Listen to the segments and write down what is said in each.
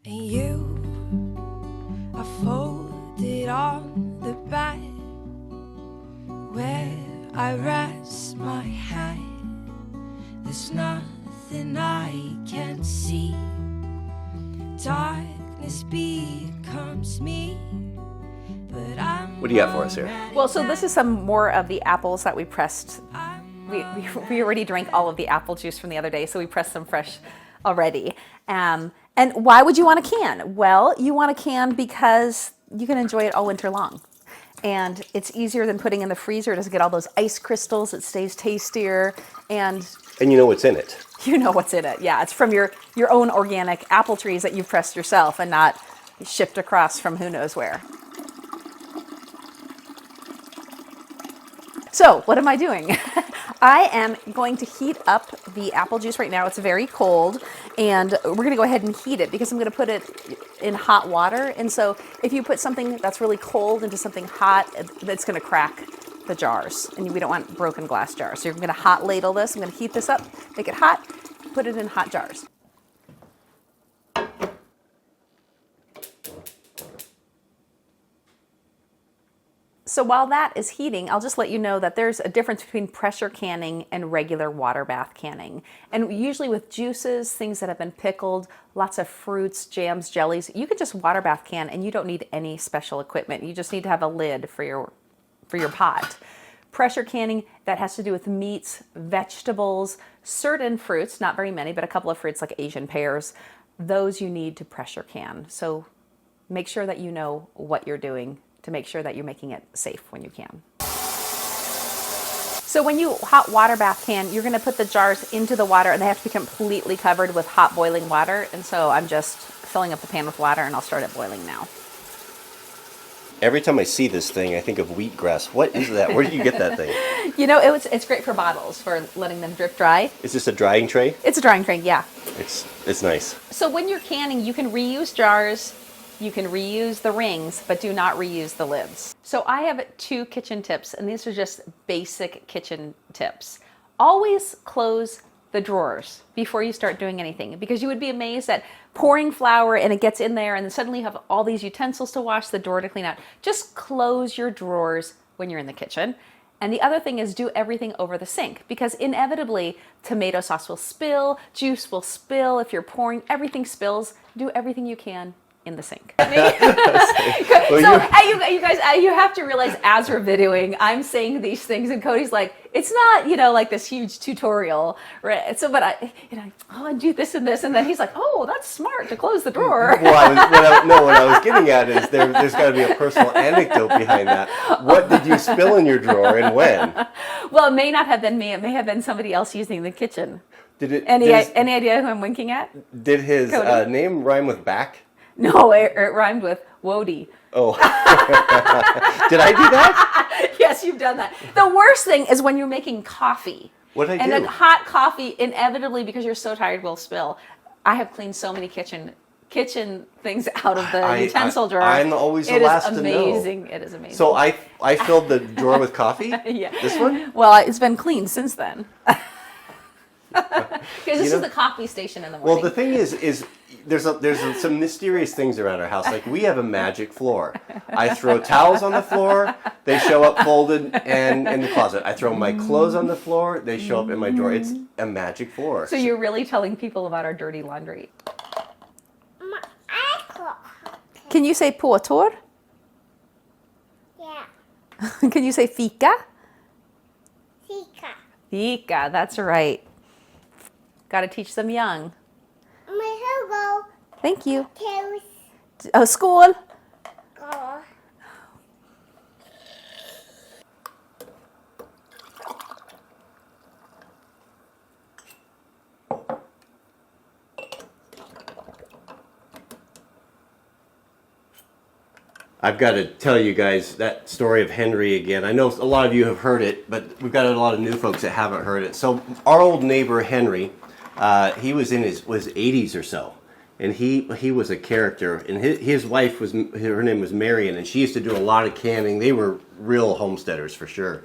And you are folded on the bed where I rest my head. There's nothing I can see. Darkness becomes me. But I'm What do you got for us here? Well, so this is some more of the apples that we pressed. We already drank all of the apple juice from the other day, so we pressed them fresh already. And why would you want a can? Well, you want a can because you can enjoy it all winter long. And it's easier than putting in the freezer. It doesn't get all those ice crystals. It stays tastier. And you know what's in it. You know what's in it. Yeah, it's from your own organic apple trees that you've pressed yourself and not shipped across from who knows where. So what am I doing? I am going to heat up the apple juice right now. It's very cold, and we're going to go ahead and heat it because I'm going to put it in hot water. And so if you put something that's really cold into something hot, it's going to crack the jars, and we don't want broken glass jars. So you're going to hot ladle this. I'm going to heat this up, make it hot, put it in hot jars. So while that is heating, I'll just let you know that there's a difference between pressure canning and regular water bath canning. And usually with juices, things that have been pickled, lots of fruits, jams, jellies, you can just water bath can and you don't need any special equipment. You just need to have a lid for your pot. Pressure canning, that has to do with meats, vegetables, certain fruits, not very many, but a couple of fruits like Asian pears, those you need to pressure can. So make sure that you know what you're doing to make sure that you're making it safe when you can. So when you hot water bath can, you're gonna put the jars into the water and they have to be completely covered with hot boiling water. And so I'm just filling up the pan with water and I'll start it boiling now. Every time I see this thing, I think of wheatgrass. What is that? Where did you get that thing? You know, it's great for bottles, for letting them drip dry. Is this a drying tray? It's a drying tray, yeah. It's nice. So when you're canning, you can reuse jars, you can reuse the rings, but do not reuse the lids. So I have 2 kitchen tips, and these are just basic kitchen tips. Always close the drawers before you start doing anything, because you would be amazed at pouring flour and it gets in there and then suddenly you have all these utensils to wash, the drawer to clean out. Just close your drawers when you're in the kitchen. And the other thing is do everything over the sink, because inevitably tomato sauce will spill, juice will spill. If you're pouring, everything spills. Do everything you can in the sink. You guys, you have to realize as we're videoing, I'm saying these things and Cody's like, it's not, like this huge tutorial, right? So, but I do this and this, and then he's like, oh, that's smart to close the drawer. Well, what I was getting at is there's got to be a personal anecdote behind that. What did you spill in your drawer and when? Well, it may not have been me. It may have been somebody else using the kitchen. Any idea who I'm winking at? Did his name rhyme with back? No, it rhymed with Wody. Oh. Did I do that? Yes, you've done that. The worst thing is when you're making coffee. What did I do? And a hot coffee, inevitably, because you're so tired, will spill. I have cleaned so many kitchen things out of the utensil drawer. I'm always the last to know. It is amazing. It is amazing. So I filled the drawer with coffee? Yeah. This one? Well, it's been cleaned since then. Because this is the coffee station in the morning. Well, the thing is there's some mysterious things around our house. Like we have a magic floor. I throw towels on the floor, they show up folded and in the closet. I throw my clothes on the floor, they show up in my drawer. It's a magic floor. So you're really telling people about our dirty laundry. Can you say påtår? Yeah. Can you say fika? Fika. Fika, that's right. Got to teach them young. My hello. Thank you. To School. go. I've got to tell you guys that story of Henry again. I know a lot of you have heard it, but we've got a lot of new folks that haven't heard it. So our old neighbor Henry, he was in his 80s or so, and he was a character. And his wife her name was Marion, and she used to do a lot of canning. They were real homesteaders for sure.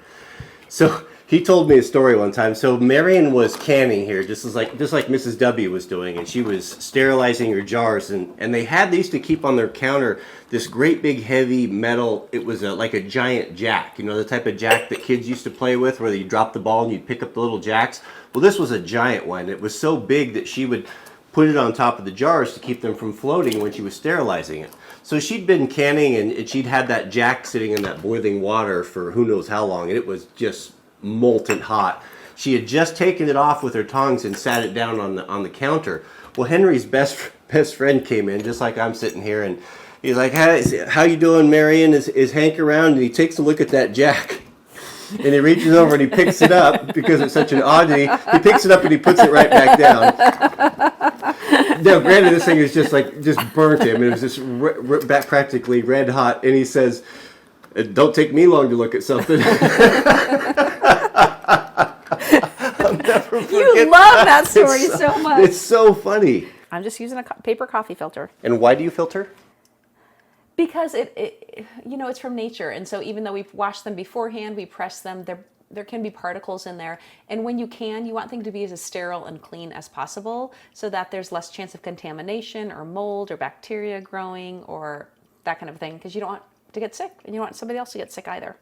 So He told me a story one time. So Marion was canning here, just like Mrs. W was doing, and she was sterilizing her jars, and they had these to keep on their counter this great big heavy metal. It was like a giant jack, you know, the type of jack that kids used to play with, where you drop the ball and you'd pick up the little jacks. Well, this was a giant one. It was so big that she would put it on top of the jars to keep them from floating when she was sterilizing it. So she'd been canning, and she'd had that jack sitting in that boiling water for who knows how long, and it was just molten hot. She had just taken it off with her tongs and sat it down on the counter. Well, Henry's best friend came in, just like I'm sitting here, and he's like, how you doing, Marion? Is Hank around? And he takes a look at that jack, and he reaches over and he picks it up because it's such an oddity. He picks it up and he puts it right back down. Now, granted, this thing is just burnt him. It was just practically red hot, and he says, "It don't take me long to look at something." You love that story so much. It's so funny. I'm just using a paper coffee filter. And why do you filter? Because it you know, it's from nature, and so even though we wash them beforehand, we press them, there can be particles in there, and when you want things to be as sterile and clean as possible, so that there's less chance of contamination or mold or bacteria growing or that kind of thing, because you don't want to get sick, and you don't want somebody else to get sick either.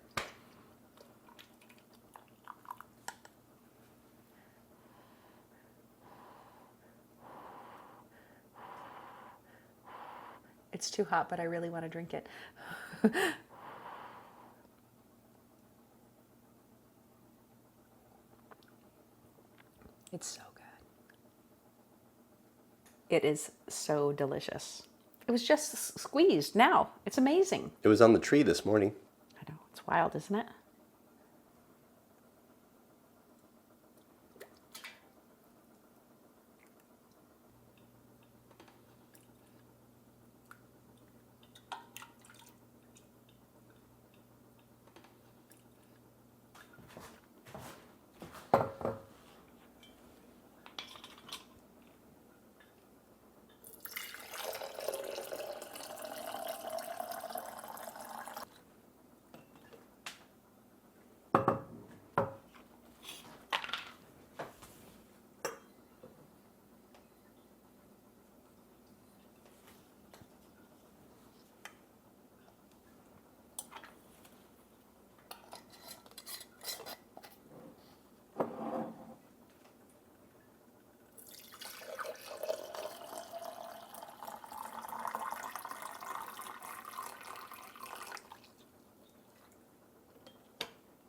It's too hot, but I really want to drink it. It's so good. It is so delicious. It was just squeezed now. It's amazing. It was on the tree this morning. I know. It's wild, isn't it?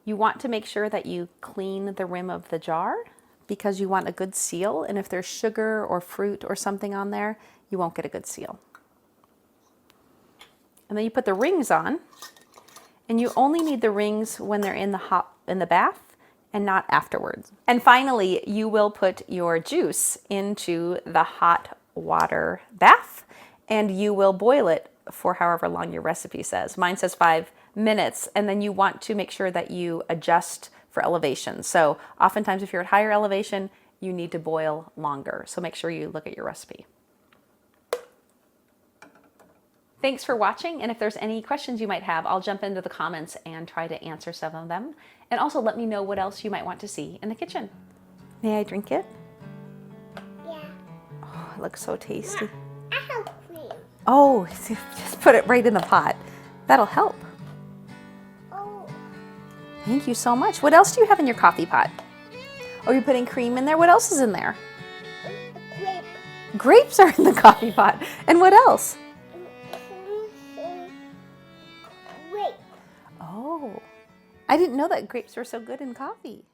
You want to make sure that you clean the rim of the jar because you want a good seal, and if there's sugar or fruit or something on there, you won't get a good seal. And then you put the rings on, and you only need the rings when they're in the bath and not afterwards. And finally, you will put your juice into the hot water bath, and you will boil it for however long your recipe says. Mine says 5 minutes, and then you want to make sure that you adjust for elevation. So oftentimes if you're at higher elevation, you need to boil longer. So make sure you look at your recipe. Thanks for watching, and if there's any questions you might have, I'll jump into the comments and try to answer some of them. And also let me know what else you might want to see in the kitchen. May I drink it? Yeah. Oh, it looks so tasty. I have cream. Oh, just put it right in the pot. That'll help. Oh. Thank you so much. What else do you have in your coffee pot? Oh, you're putting cream in there? What else is in there? Grape. Grapes are in the coffee pot. And what else? Grape. Oh, I didn't know that grapes were so good in coffee.